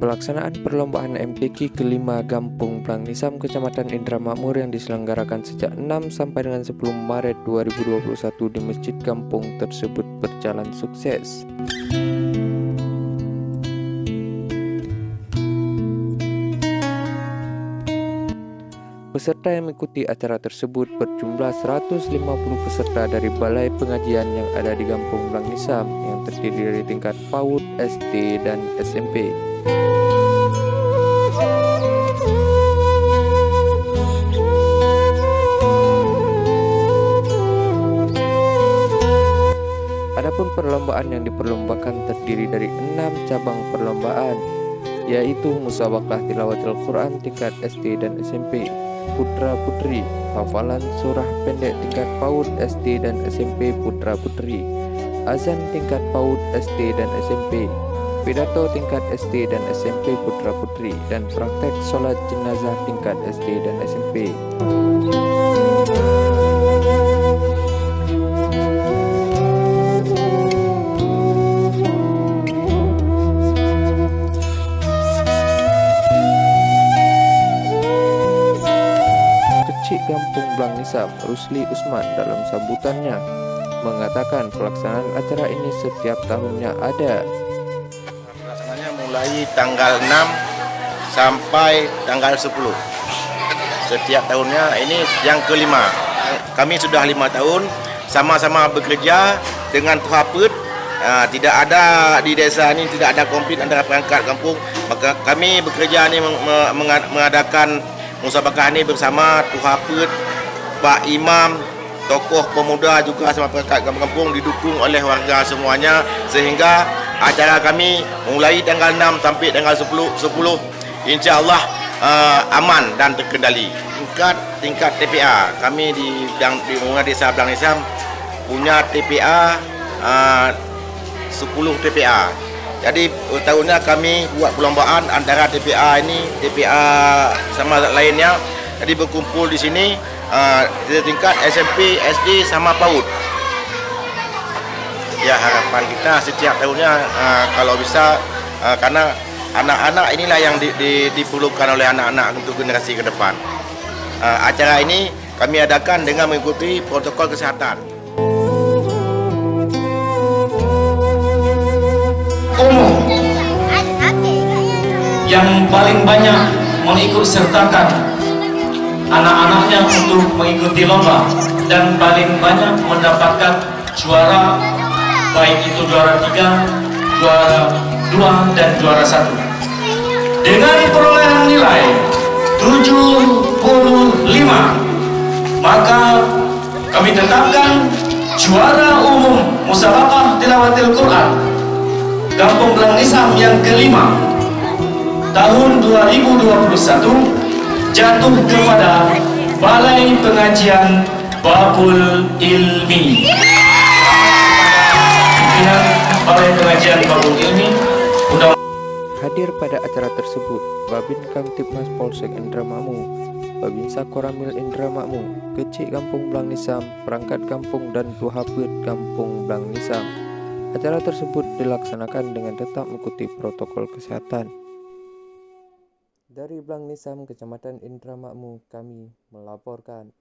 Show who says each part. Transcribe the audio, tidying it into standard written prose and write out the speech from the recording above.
Speaker 1: Pelaksanaan perlombaan MTQ kelima Kampung Blang Nisam Kecamatan Indramakmur yang diselenggarakan sejak 6 sampai dengan 10 Maret 2021 di Masjid Kampung tersebut berjalan sukses. Peserta yang mengikuti acara tersebut berjumlah 150 peserta dari balai pengajian yang ada di Kampung Blang Nisam yang terdiri dari tingkat PAUD, SD, dan SMP. Adapun perlombaan yang diperlombakan terdiri dari 6 cabang perlombaan, yaitu musabaqah tilawatil Quran tingkat SD dan SMP, putra putri, hafalan surah pendek tingkat PAUD SD dan SMP putra putri, azan tingkat PAUD SD dan SMP, pidato tingkat SD dan SMP putra putri, dan praktek sholat jenazah tingkat SD dan SMP. Kampung Blang Nisam, Rusli Usman, dalam sambutannya mengatakan pelaksanaan acara ini setiap tahunnya ada.
Speaker 2: Pelaksananya mulai tanggal 6 sampai tanggal 10. Setiap tahunnya, ini yang kelima. Kami sudah 5 tahun sama-sama bekerja dengan Tuhaput. Tidak ada di desa ini, tidak ada konflik antara perangkat kampung. Maka kami bekerja ini mengadakan musabaqah ini bersama Tuhaput, Pak Imam, tokoh pemuda juga sama perangkat kampung didukung oleh warga semuanya, sehingga acara kami mulai tanggal 6 sampai tanggal 10 insya-Allah aman dan terkendali. Tingkat TPA kami di Desa Blang Nisam punya TPA 10 TPA. Jadi tahunnya kami buat perlombaan antara TPA ini, TPA sama lainnya. Jadi berkumpul di sini tingkat SMP, SD sama PAUD. Ya, harapan kita setiap tahunnya kalau bisa, karena anak-anak inilah yang diperlukan oleh anak-anak untuk generasi ke depan. Acara ini kami adakan dengan mengikuti protokol kesehatan.
Speaker 3: Yang paling banyak mengikut sertakan anak-anaknya untuk mengikuti lomba dan paling banyak mendapatkan juara, baik itu juara 3, juara 2 dan juara 1 dengan perolehan nilai 75. Maka kami tetapkan juara umum musabaqah tilawatil Quran Kampung Blang Nisam yang kelima tahun 2021 jatuh kepada Balai Pengajian Babul Ilmi. Pimpinan Balai Pengajian Babul Ilmi
Speaker 1: Hadir pada acara tersebut Babin Kamtibmas Polsek Indramakmur, Babinsa Koramil Indramakmur, Kecik Kampung Blang Nisam, Perangkat Kampung, dan Tuhaput Kampung Blang Nisam. Acara tersebut dilaksanakan dengan tetap mengikuti protokol kesehatan. Dari Blang Nisam, Kecamatan Indramakmur, kami melaporkan.